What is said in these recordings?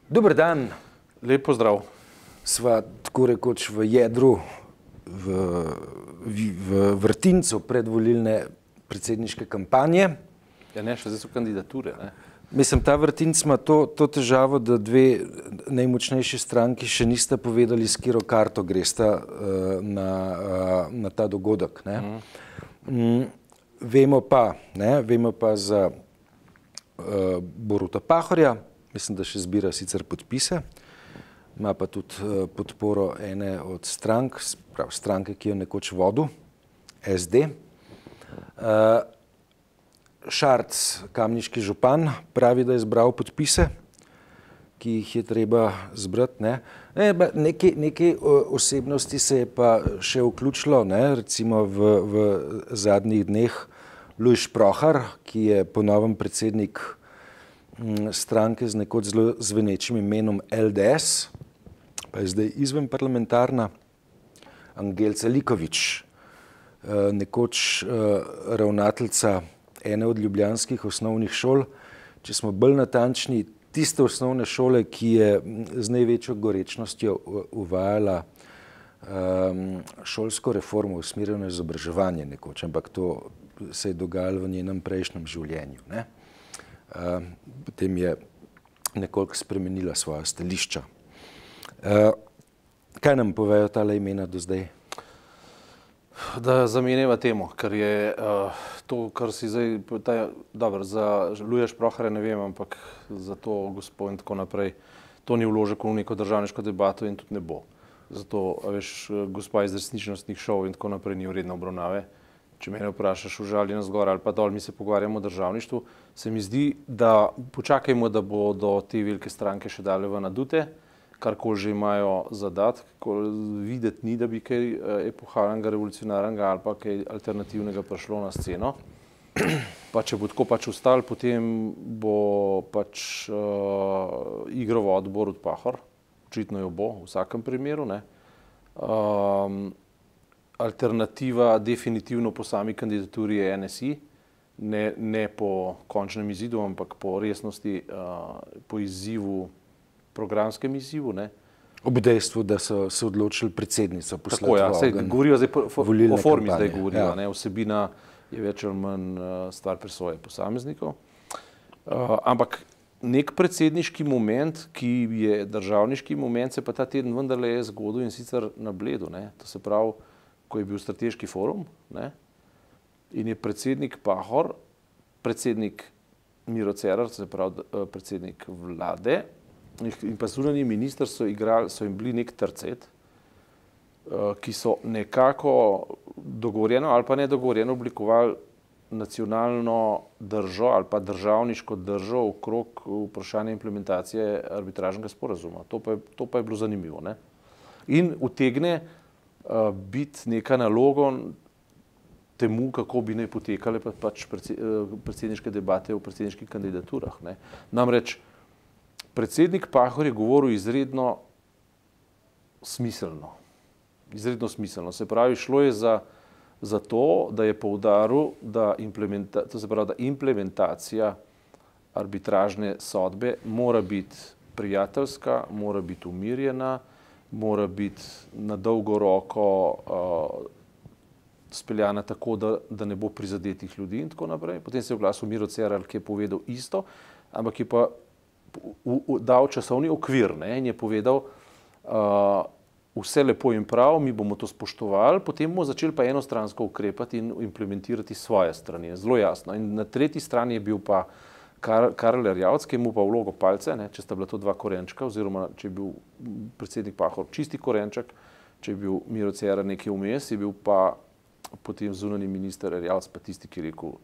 Dober dan. Lep pozdrav. Sva tako rekoč v jedru, v vrtincu predvolilne predsedniške kampanje. Ja, ne, še zdaj so kandidature, ne? Mislim, ta vrtinc ima to težavo, da dve najmočnejši stranki še nista povedali, s katero karto gresta na ta dogodek, ne. Vemo pa za Boruta Pahorja, mislim, da še zbira sicer podpise, ima pa tudi podporo ene od stranke, ki jo nekoč vodil, SD. Šarc, kamniški župan, pravi, da je zbral podpise, ki jih je treba zbrati, ne. Nekaj osebnosti se je pa še vključilo, ne, recimo v zadnjih dneh Luš Prohar, ki je po novem predsednik stranke z nekoč zelo zvenečim imenom LDS, pa je zdaj izven parlamentarna, Angelca Likovič, nekoč ravnateljica ene od ljubljanskih osnovnih šol, če smo bolj natančni, tiste osnovne šole, ki je z največjo gorečnostjo uvajala šolsko reformo, usmerjeno izobraževanje nekoč, ampak to se je dogajalo v njenem prejšnjem življenju, ne. Potem je nekoliko spremenila svoja stališča. Kaj nam povejo tale imena do zdaj? Da zamenjava temo, ker je to, kar si zdaj, dobro, za Luja Šproharja ne vem, ampak za to gospo in tako naprej, to ni vložek v neko državniško debato in tudi ne bo. Zato, veš, gospa iz resničnostnih šov in tako naprej ni vredna obravnave. Če mene vprašaš, užalji nas gor ali pa dol, mi se pogovarjamo o državništvu, se mi zdi, da počakajmo, da bodo te velike stranke še dale v nadute, karkoli že imajo zadat, videti ni, da bi kaj epohalnega, revolucionarnega ali pa kaj alternativnega prišlo na sceno. Pa če bo tako pač ostalo, potem bo pač igral vodil Borut Pahor, očitno jo bo v vsakem primeru, ne. Alternativa definitivno po sami kandidaturi je NSI, ne po končnem izidu, ampak po resnosti, po izzivu, programskem izzivu, ne. Ob dejstvu, da so se odločili predsednico poslati v ogenj. Tako, ja, govorijo zdaj o formi kampanje. Zdaj govorijo, ja. Ne, vsebina je več ali manj stvar presoje posameznikov. Ampak nek predsedniški moment, ki je državniški moment, se pa ta teden vendarle je zgodil in sicer na Bledu, ne. To se pravi, ko je bil strateški forum, ne, in je predsednik Pahor, predsednik Miro Cerar, se pravi predsednik vlade, in pa zunanji minister so jim bili nek tercet, ki so nekako dogovorjeno ali pa nedogovorjeno oblikovali nacionalno držo ali pa državniško držo okrog vprašanja implementacije arbitražnega sporazuma. To pa je bilo zanimivo, ne. In utegne biti neka naloga temu, kako bi naj potekale pač predsedniške debate o predsedniških kandidaturah, ne. Namreč predsednik Pahor je govoril izredno smiselno. Izredno smiselno. Se pravi, šlo je za to, da je poudaril, da implementacija arbitražne sodbe mora biti prijateljska, mora biti umirjena, mora biti na dolgo roko speljana tako, da ne bo prizadetih ljudi in tako naprej. Potem se je oglasil Miro Cerar, ki je povedal isto, ampak je pa dal časovni okvir, ne, in je povedal, vse lepo in prav, mi bomo to spoštovali, potem bomo začeli pa enostransko ukrepati in implementirati svoje strani. Zelo jasno. In na tretji strani je bil pa Karel Erjavec, ki je mu pa vlogo palce, ne, če sta bila to dva korenčka, oziroma če je bil predsednik Pahor čisti korenček, če je bil Miro Cerar nekaj vmes, je bil pa potem zunanji minister Erjavec pa tisti, ki je rekel,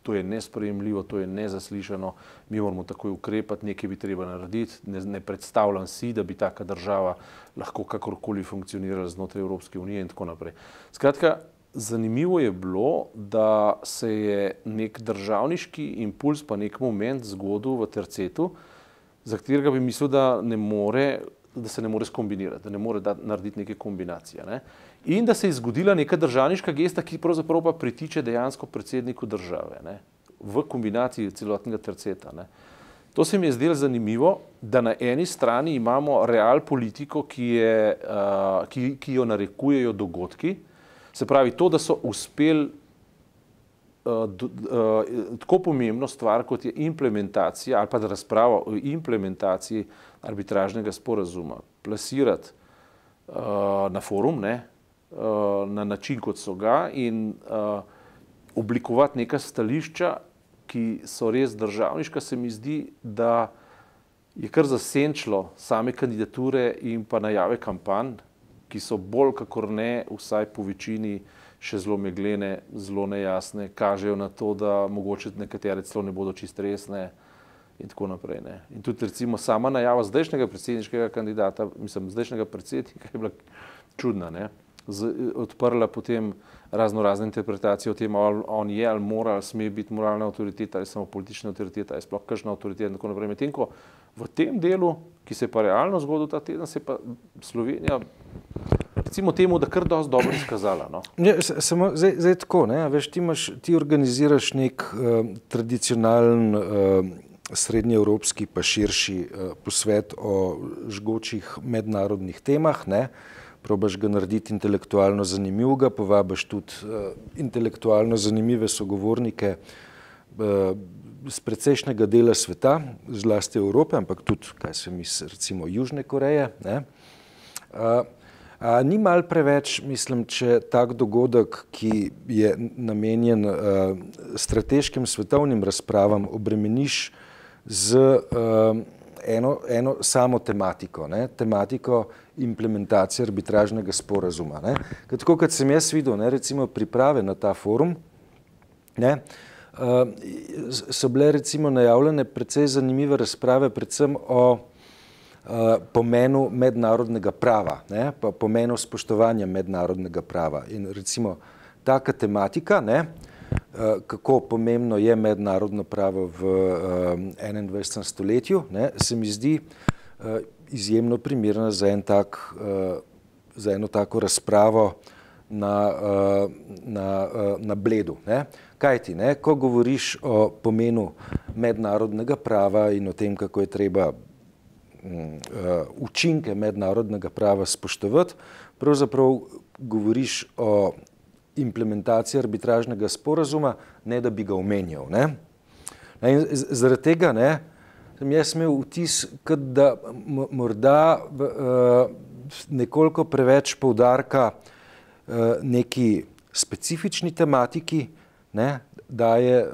to je nesprejemljivo, to je nezaslišano, mi moramo takoj ukrepati, nekaj bi treba narediti, ne predstavljam si, da bi taka država lahko kakorkoli funkcionirala znotraj Evropske unije in tako naprej. Skratka, zanimivo je bilo, da se je nek državniški impuls pa nek moment zgodil v tercetu, za katerega bi mislil, da se ne more skombinirati, da ne more narediti neke kombinacije, ne. In da se je zgodila neka državniška gesta, ki pravzaprav pa pritiče dejansko predsedniku države, ne, v kombinaciji celotnega terceta, ne. To se mi je zdelo zanimivo, da na eni strani imamo real politiko, ki jo narekujejo dogodki, se pravi to, da so uspeli tako pomembno stvar, kot je implementacija ali pa razprava o implementaciji arbitražnega sporazuma, plasirati na forum, na način, kot so ga, in oblikovati neka stališča, ki so res državniška. Se mi zdi, da je kar zasenčilo same kandidature in pa najave kampanj, ki so bolj kakor ne, vsaj po večini, še zelo meglene, zelo nejasne, kažejo na to, da mogoče nekatere celo ne bodo čist resne in tako naprej. In tudi recimo sama najava zdajšnjega predsedniškega kandidata, zdajšnjega predsednika je bila čudna, odprla potem razne interpretacije o tem, ali on je, ali mora, ali sme biti moralna avtoriteta, ali samo politična avtoriteta, ali sploh kakšna avtoriteta in tako naprej. Medtem ko v tem delu, ki se je pa realno zgodil ta teden, se je pa Slovenija, recimo temu, da kar dosti dobro izkazala. Samo zdaj tako, veš, ti organiziraš nek tradicionalen srednjeevropski pa širši posvet o žgočih mednarodnih temah, probaš ga narediti intelektualno zanimivega, povabiš tudi intelektualno zanimive sogovornike z precejšnjega dela sveta, zlasti Evrope, ampak tudi, kaj se misli, recimo Južne Koreje. Ni malo preveč, mislim, če tak dogodek, ki je namenjen strateškim svetovnim razpravam, obremeniš z eno samo tematiko, tematiko implementacije arbitražnega sporazuma. Tako kot sem jaz videl, recimo priprave na ta forum, so bile recimo najavljene precej zanimive razprave, predvsem o pomenu mednarodnega prava, pa pomenu spoštovanja mednarodnega prava. In recimo taka tematika, kako pomembno je mednarodno pravo v 21. stoletju, se mi zdi izjemno primerna za eno tako razpravo na Bledu. Kajti, ko govoriš o pomenu mednarodnega prava in o tem, kako je treba učinke mednarodnega prava spoštovati, pravzaprav govoriš o implementaciji arbitražnega sporazuma, ne da bi ga omenjal. In zaradi tega sem jaz imel vtis, da morda nekoliko preveč poudarka neki specifični tematiki daje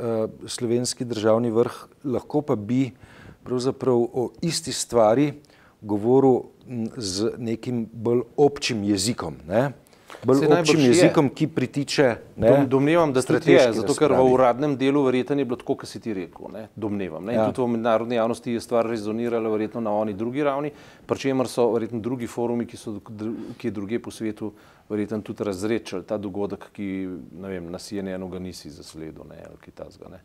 slovenski državni vrh, lahko pa bi pravzaprav o isti stvari govoril z nekim bolj občim jezikom. Bolj občim jezikom, ki pritiče. Domnevam, da strategija, zato ker v uradnem delu verjetno je bilo tako, kot si ti rekel. Domnevam. In tudi v mednarodni javnosti je stvar rezonirala verjetno na oni drugi ravni, pri čemer so verjetno drugi forumi, ki je druge po svetu, verjetno tudi razredčali ta dogodek, ki, ne vem, na CNN-u ga nisi zasledil, ali kaj takega.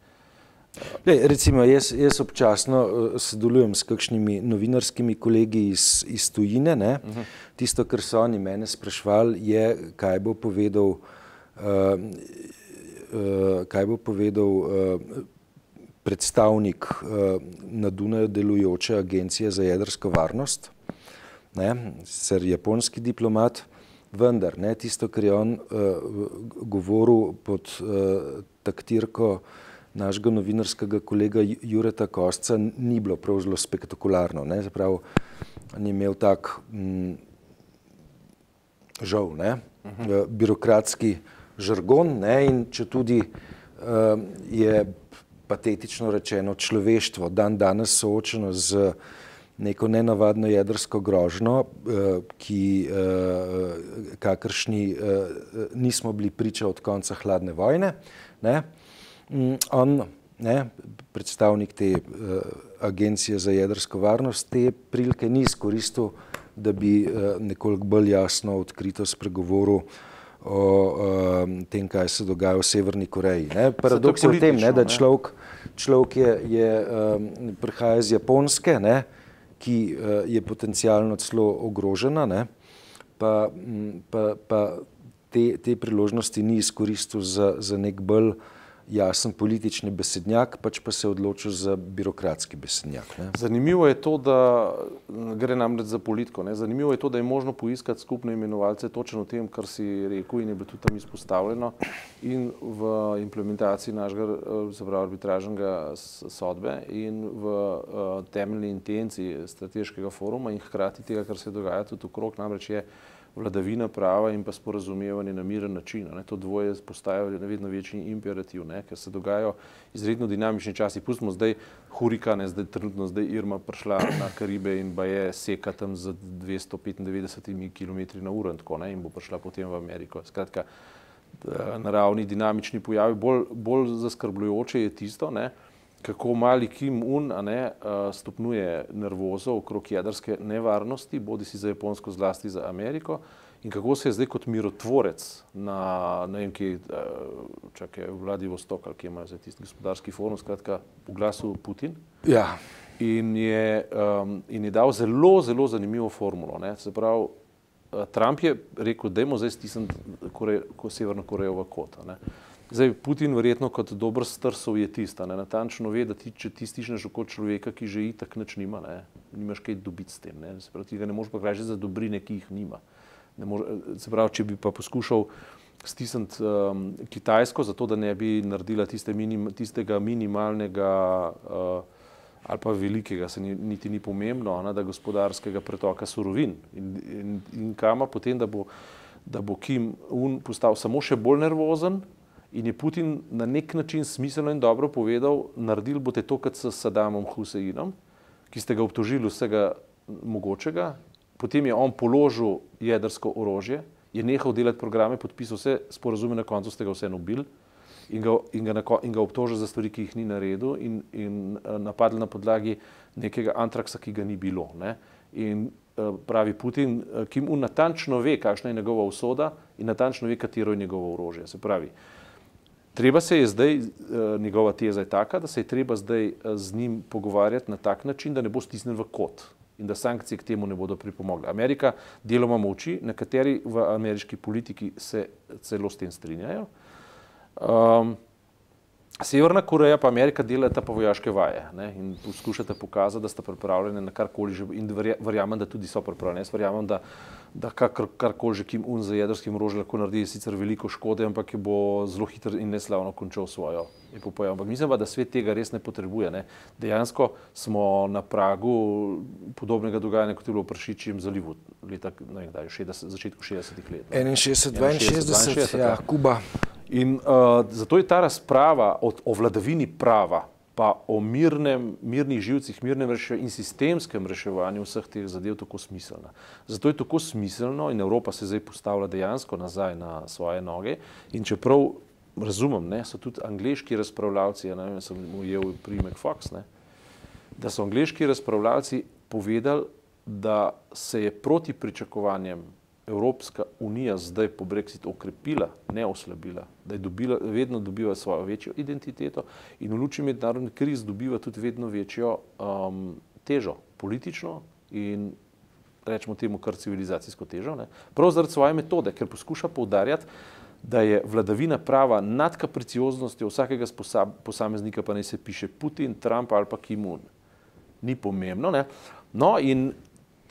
Recimo, jaz občasno sodelujem s kakšnimi novinarskimi kolegi iz tujine. Tisto, kar so oni mene sprašvali, je, kaj bo povedal predstavnik na Dunaju delujoče agencije za jedrsko varnost, sicer japonski diplomat, vendar tisto, kar je on govoril pod taktirko našega novinarskega kolega Jureta Kosca, ni bilo prav zelo spektakularno. Zapravo, on je imel tak žal, birokratski žargon, in če tudi je patetično rečeno človeštvo dan danes soočeno z neko nenavadno jedrsko grožnjo, kakršni nismo bili priča od konca hladne vojne, on, predstavnik te agencije za jedrsko varnost, te prilike ni izkoristil, da bi nekoliko bolj jasno, odkrito spregovoril o tem, kaj se dogaja v Severni Koreji. Paradoks je v tem, da človek prihaja iz Japonske, ki je potencialno celo ogrožena, pa te priložnosti ni izkoristil za nek bolj jasen politični besednjak, pač pa se je odločil za birokratski besednjak. Ne? Zanimivo je to, da gre namreč za politiko. Ne? Zanimivo je to, da je možno poiskati skupne imenovalce točno v tem, kar si rekel in je bilo tudi tam izpostavljeno in v implementaciji našega, se pravi, arbitražnega sodbe in v temeljni intenciji strateškega foruma in hkrati tega, kar se dogaja tudi okrog, namreč je vladavina prava in pa sporazumevanje na miren način. Ne. To dvoje postaja vedno večji imperativ, ne, ker se dogajajo izredno dinamični časi. Pustimo zdaj hurikane, trenutno Irma prišla na Karibe in ba je seka tam z 295 km/h tako, ne, in bo prišla potem v Ameriko. Skratka, naravni dinamični pojavi. Bolj zaskrbljujoče je tisto, ne, kako mali Kim Un stopnjuje nervozo okrog jedrske nevarnosti, bodi si za Japonsko, zlasti za Ameriko, in kako se je zdaj kot mirotvorec na, ne vem kje, čakaj, Vladivostok, ali kje imajo zdaj tisti gospodarski forum, skratka, v glasu Putin. Ja. In je dal zelo, zelo zanimivo formulo. Ne. Se pravi, Trump je rekel, dajmo zdaj stisniti Severno Korejo v kot. Zdaj, Putin verjetno kot dober star sovjetist, natančno ve, da če ti stisneš kot človeka, ki že itak nič nima, nimaš kaj dobiti s tem. Ne? Se pravi, ti ga ne moreš pa vprašati za dobrine, ki jih nima. Se pravi, če bi pa poskušal stisniti Kitajsko, zato da ne bi naredila tistega minimalnega ali pa velikega, se niti ni pomembno, da gospodarskega pretoka surovin in kama potem, da bo Kim Un postal samo še bolj nervozen. In je Putin na nek način smiselno in dobro povedal, naredili boste to, kot s Saddamom Huseinom, ki ste ga obtožili vsega mogočega, potem je on položil jedrsko orožje, je nehal delati programe, podpisal vse sporazume, na koncu ste ga vseeno ubili in ga obtožili za stvari, ki jih ni naredil in napadli na podlagi nekega antraksa, ki ga ni bilo. Ne? In pravi Putin, Kim Un natančno ve, kakšna je njegova usoda in natančno ve, katero je njegovo orožje. Se pravi, treba se je zdaj, njegova teza je taka, da se je treba zdaj z njim pogovarjati na tak način, da ne bo stisnjen v kot in da sankcije k temu ne bodo pripomogle. Amerika deloma molči, nekateri v ameriški politiki se celo s tem strinjajo. Severna Koreja pa Amerika delata pa vojaške vaje, ne, in poskušata pokazati, da sta pripravljene na karkoli že, in verjamem, da tudi so pripravljene. Jaz verjamem, da karkoli že Kim Un z jedrskim orožjem lahko naredi, sicer veliko škode, ampak bo zelo hitro in neslavno končal svojo epopejo. Ampak mislim pa, da svet tega res ne potrebuje. Ne. Dejansko smo na pragu podobnega dogajanja, kot je bilo v Pršičjem zalivu leta, ne vem kdaj, začetku 60-ih let. 61-62, ja, Kuba. In zato je ta razprava o vladavini prava, pa o mirnih živcih, mirnem in sistemskem reševanju vseh teh zadev tako smiselna. Zato je tako smiselno in Evropa se zdaj postavlja dejansko nazaj na svoje noge in čeprav razumem, ne, so tudi angleški razpravljavci, ne vem, sem ujel priimek Fox, ne, da so angleški razpravljavci povedali, da se je proti pričakovanjem Evropska unija zdaj po Brexitu okrepila, ne oslabila, da je vedno dobiva svojo večjo identiteto in v luči mednarodne krize dobiva tudi vedno večjo težo, politično in rečemo temu kar civilizacijsko težo. Ne. Prav zaradi svoje metode, ker poskuša poudarjati, da je vladavina prava nad kapricioznostjo vsakega posameznika, pa naj se piše Putin, Trump ali pa Kim Un. Ni pomembno. Ne. No in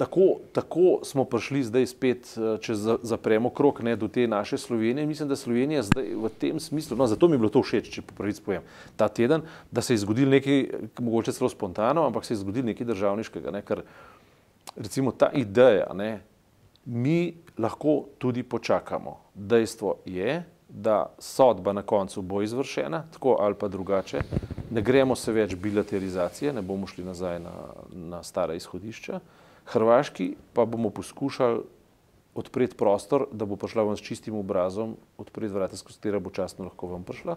tako smo prišli zdaj spet, če zapremo krog, ne, do te naše Slovenije. Mislim, da Slovenija zdaj v tem smislu, no, zato mi je bilo to všeč, če po pravici povem, ta teden, da se je zgodil nekaj, mogoče celo spontano, ampak se je zgodil nekaj državniškega, ne, ker recimo ta ideja, ne, mi lahko tudi počakamo. Dejstvo je, da sodba na koncu bo izvršena, tako ali pa drugače, ne gremo se več bilaterizacije, ne bomo šli nazaj na stara izhodišča. Hrvaški pa bomo poskušali odpreti prostor, da bo prišla ven s čistim obrazom, odpreti vrata, skozi katera bo častno lahko ven prišla.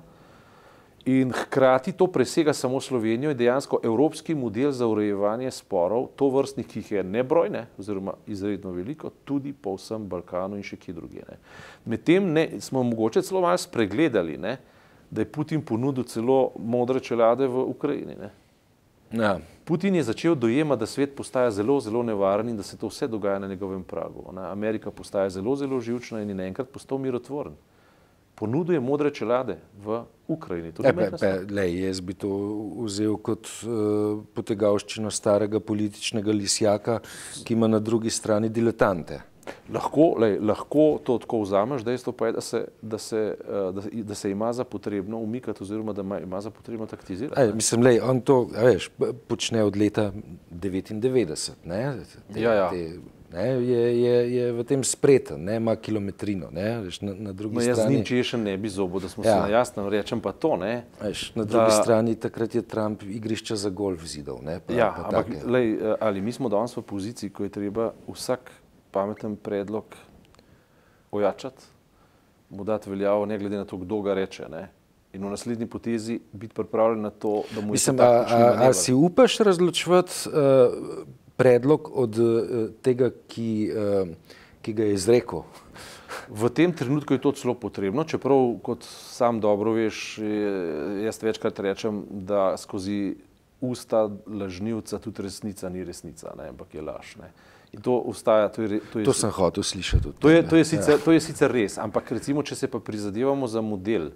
In hkrati to presega samo Slovenijo in dejansko evropski model za urejevanje sporov, to vrstnih, ki jih je nebrojne, oziroma izredno veliko, tudi po vsem Balkanu in še kje drugje. Medtem smo mogoče celo malo spregledali, ne, da je Putin ponudil celo modre čelade v Ukrajini. Ne. Ja. Putin je začel dojemati, da svet postaja zelo, zelo nevaren in da se to vse dogaja na njegovem pragu. Amerika postaja zelo, zelo živčna in je naenkrat postal mirotvoren. ponuduje modre čelade v Ukrajini. Jaz bi to vzel kot potegavščino starega političnega lisjaka, ki ima na drugi strani diletante. Lahko to tako vzameš, dejstvo pa je, da se ima za potrebno umikati oziroma da ima za potrebno taktizirati. Mislim, on to, počne od leta 99, ne? Je v tem spreten, ne, ima kilometrino, ne, veš, na drugi strani. Jaz z njim češen ne bi zobo, da smo se na jasnem, rečem pa to, ne. Veš, na drugi strani takrat je Trump igrišča za golf zidal, ne. Ampak, ali mi smo danes v poziciji, ko je treba vsak pameten predlog ojačati, mu dati veljavo, ne glede na to, kdo ga reče, ne. In v naslednji potezi biti pripravljen na to, da mu je to taktični manever. A si upaš razločevati predlog od tega, ki ga je izrekel? V tem trenutku je to celo potrebno, čeprav, kot sam dobro veš, jaz večkrat rečem, da skozi usta lažnivca tudi resnica ni resnica, ne, ampak je laž, ne. In to ostaja, to sem hotel slišati. To je sicer res, ampak recimo, če se pa prizadevamo za model,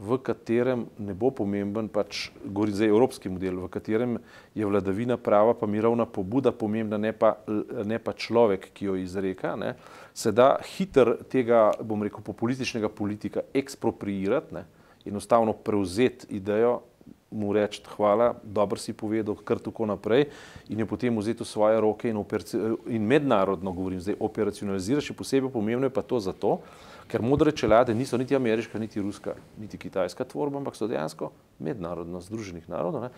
v katerem ne bo pomemben, pač govorim zdaj evropski model, v katerem je vladavina prava pa mirovna pobuda pomembna, ne pa človek, ki jo izreka, ne, se da hitro tega, bom rekel, populističnega politika ekspropriirati, ne, enostavno prevzeti idejo, mu reči hvala, dobro si povedal, kar tako naprej in jo potem vzeti v svoje roke in mednarodno, govorim zdaj, operacionalizirati. Še posebej pomembno je pa to zato, ker modre čelade niso niti ameriška, niti ruska, niti kitajska tvorba, ampak so dejansko mednarodno združenih narodov, ne.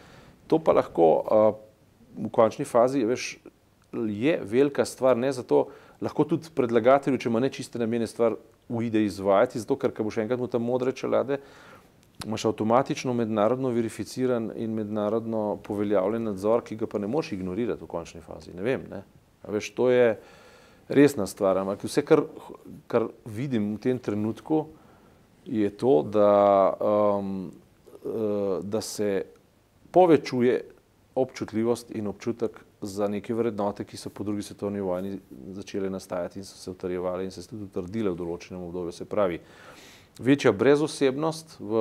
To pa lahko v končni fazi, veš, je velika stvar, ne, zato lahko tudi predlagatelju, če ima nečiste namene, stvar uide izvajati, zato ker boš enkrat mu tam modre čelade, imaš avtomatično mednarodno verificiran in mednarodno poveljavljen nadzor, ki ga pa ne moreš ignorirati v končni fazi. Ne vem, ne. A veš, to je resna stvar, ampak vse, kar vidim v tem trenutku, je to, da se povečuje občutljivost in občutek za neke vrednote, ki so po drugi svetovni vojni začele nastajati in so se utrjevale in se tudi utrdile v določenem obdobju. Se pravi, večja brezosebnost v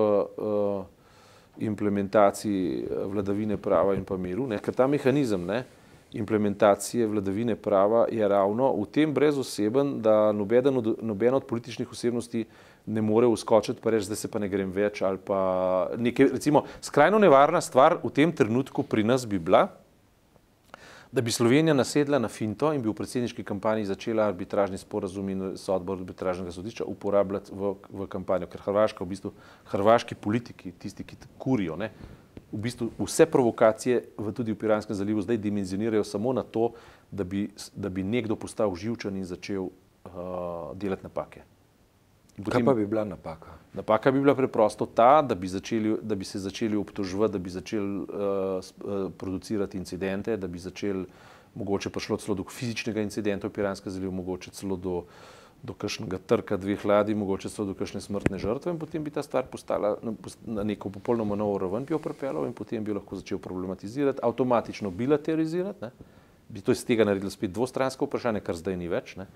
implementaciji vladavine prava in pa miru, ne, ker ta mehanizem, ne, implementacije vladavine prava je ravno v tem brezoseben, da nobena od političnih osebnosti ne more uskočiti pa reči, zdaj se pa ne grem več ali pa nekaj, recimo, skrajno nevarna stvar v tem trenutku pri nas bi bila, da bi Slovenija nasedla na finto in bi v predsedniški kampanji začela arbitražni sporazum in sodbo arbitražnega sodišča uporabljati v kampanjo, ker Hrvaška, v bistvu hrvaški politiki, tisti, ki kurijo, ne, v bistvu vse provokacije tudi v Piranskem zalivu zdaj dimenzionirajo samo na to, da bi nekdo postal živčen in začel delati napake. Kaj pa bi bila napaka? Napaka bi bila preprosto ta, da bi se začeli obtoževati, da bi začeli producirati incidente, da bi začeli, mogoče prišlo celo do fizičnega incidenta v Piranskem zalivu, mogoče celo do kakšnega trka dveh ladij, mogoče celo do kakšne smrtne žrtve in potem bi ta stvar postala na neko popolnoma novo raven bi jo pripeljal in potem bi lahko začel problematizirati, avtomatično bilateralizirati, ne, bi to iz tega naredili spet dvostransko vprašanje, kar zdaj ni več, ne.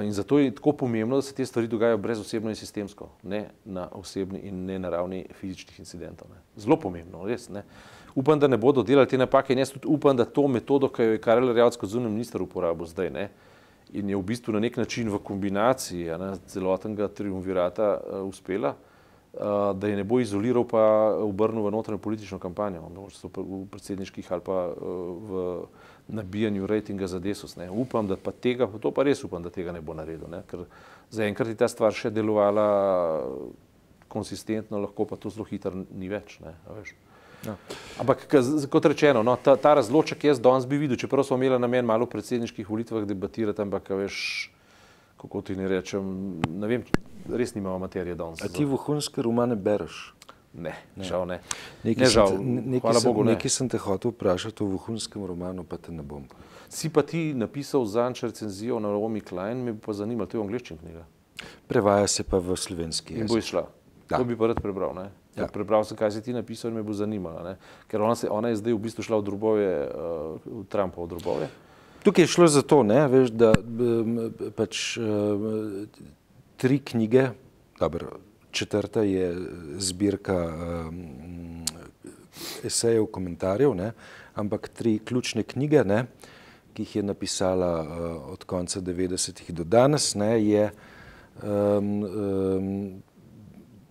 In zato je tako pomembno, da se te stvari dogajajo brezosebno in sistemsko, ne na osebni in ne na ravni fizičnih incidentov. Ne. Zelo pomembno, res. Ne. Upam, da ne bodo delali te napake in jaz tudi upam, da to metodo, ki jo je Karel Erjavec kot zunanji minister uporabil zdaj, ne, in je v bistvu na nek način v kombinaciji celotnega triumvirata uspela, da je ne bo izoliral pa obrnil v notranjo politično kampanjo, v predsedniških ali pa v nabijanju rejtinga za Desus. Ne. Upam, da pa tega, to pa res upam, da tega ne bo naredil, ne, ker zaenkrat je ta stvar še delovala konsistentno, lahko pa to zelo hitro ni več, ne, a veš. Ja. Ampak, kot rečeno, no, ta razloček jaz danes bi videl, čeprav smo imeli namen malo v predsedniških volitvah debatirati, ampak, veš, kako ti ne rečem, ne vem, res nimamo materije danes. A ti vohunske romane bereš? Ne, žal ne. Hvala Bogu ne. Nekaj sem te hotel vprašati o vohunskem romanu, pa te ne bom. Si pa ti napisal zadnjič recenzijo na Naomi Klein, me bi pa zanimalo, to je v angleščini knjiga. Prevaja se pa v slovenski jezik. In bo izšla. Da. To bi pa rad prebral, ne. Ja. Prebral sem, kaj si ti napisal in me bo zanimala, ne. Ker ona je zdaj v bistvu šla v drobove, v Trumpov drobove. Tukaj je šlo za to, ne, veš, da pač 3 knjige dobro, četrta je zbirka esejev, komentarjev, ne, ampak 3 ključne knjige, ne, ki jih je napisala od konca 90-ih do danes, ne, je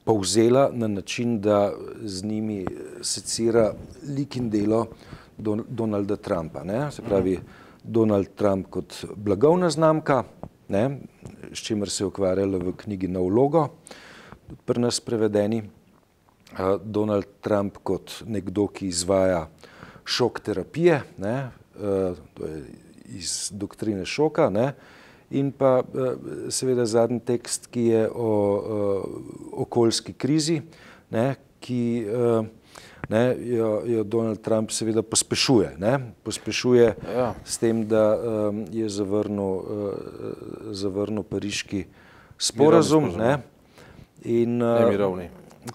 povzela na način, da z njimi secira lik in delo Donalda Trumpa. Ne? Se pravi, Donald Trump kot blagovna znamka, ne? S čimer se je ukvarjala v knjigi Nov logo, pri nas prevedeni. Donald Trump kot nekdo, ki izvaja šok terapije, ne? To je iz doktrine šoka, ne? In pa seveda zadnji tekst, ki je o okoljski krizi, ne, ki jo Donald Trump seveda pospešuje. Ne, pospešuje s tem, da je zavrnil pariški sporazum. Ne, in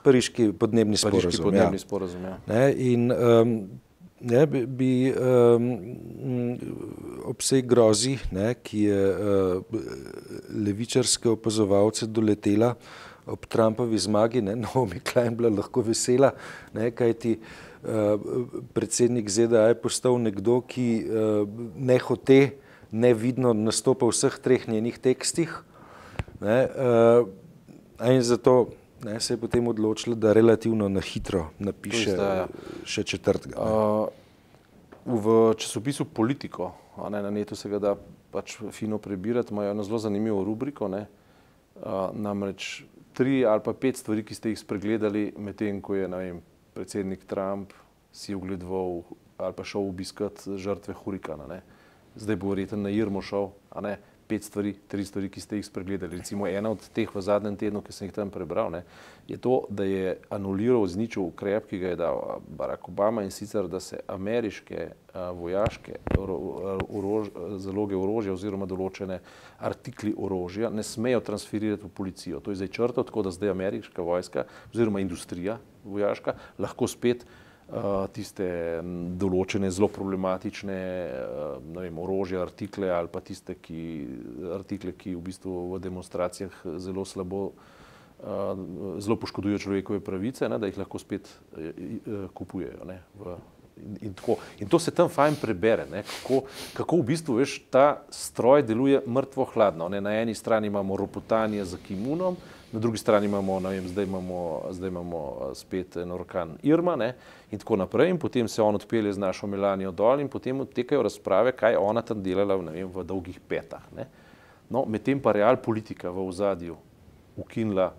pariški podnebni sporazum. Ne, in ne, bi ob vsej grozi, ne, ki je levičarske opazovalce doletela ob Trumpovi zmagi, ne, Naomi Klein bila lahko vesela, ne, kajti predsednik ZDA je postal nekdo, ki nehote nevidno nastopa v vseh 3 njenih tekstih, ne, in zato ne, se je potem odločila, da relativno na hitro napiše še 4. V časopisu Politico, na netu se ga da pač fino prebirati, imajo eno zelo zanimivo rubriko, ne, namreč 3 ali pa 5 stvari, ki ste jih spregledali, medtem ko je, ne vem, predsednik Trump si ogledoval ali pa šel obiskat žrtve hurikana. Ne. Zdaj bo verjetno na Irmo šel, a ne, 5 stvari, 3 stvari, ki ste jih spregledali. Recimo ena od teh v zadnjem tednu, ki sem jih tam prebral, ne, je to, da je anuliral, zničil ukrep, ki ga je dal Barack Obama, in sicer, da se ameriške vojaške zaloge orožja oziroma določene artikli orožja ne smejo transferirati v policijo. To je zdaj črto, tako da zdaj ameriška vojska oziroma industrija vojaška lahko spet tiste določene zelo problematične, ne vem, orožje, artikle ali pa tiste artikle, ki v bistvu v demonstracijah zelo slabo, zelo poškodujejo človekove pravice, ne, da jih lahko spet kupujejo. Ne, in tako. In to se tam fajn prebere, ne, kako v bistvu, veš, ta stroj deluje mrtvo hladno. Ne. Na eni strani imamo ropotanje za Kimunom, na drugi strani imamo, ne vem, zdaj imamo spet en orkan Irma, ne, in tako naprej, in potem se on odpelje z našo Melanijo dol in potem odtekajo razprave, kaj ona tam delala, ne vem, v dolgih petah. Ne. No, medtem pa real politika v ozadju ukinila.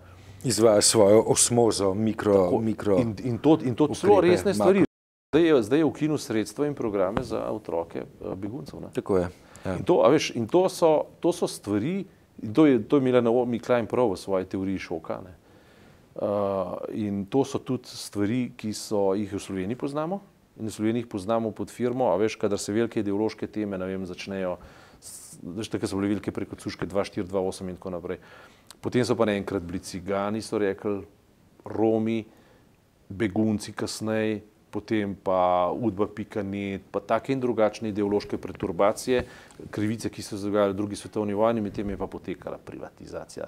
Izvaja svojo osmozo, mikro. In to celo resne stvari. Zdaj je ukinil sredstva in programe za otroke beguncev. Ne. Tako je. Ja. In to so stvari. In to je imela Naomi Klein prav v svoji teoriji šoka. Ne. In to so tudi stvari, ki jih v Sloveniji poznamo. In v Sloveniji jih poznamo pod firmo, a veš, kadar se velike ideološke teme, ne vem, začnejo, veš, tako so bile velike preko Cuške 2, 4, 2, 8 in tako naprej. Potem so pa naenkrat bili cigani, so rekli, Romi, begunci kasneje, potem pa Udba.net, pa take in drugačne ideološke perturbacije, krivice, ki so se dogajale v drugi svetovni vojni, medtem je pa potekala privatizacija,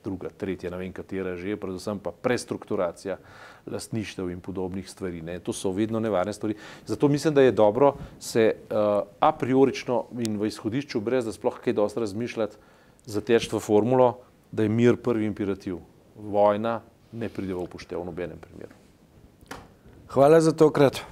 druga, tretja, ne vem katera že, predvsem pa prestrukturacija lastništev in podobnih stvari. Ne. To so vedno nevarne stvari. Zato mislim, da je dobro se a priorično in v izhodišču, brez da sploh kaj dosti razmišljati, zateči v formulo, da je mir prvi imperativ. Vojna ne pride v upoštev v nobenem primeru. Hvala za tokrat.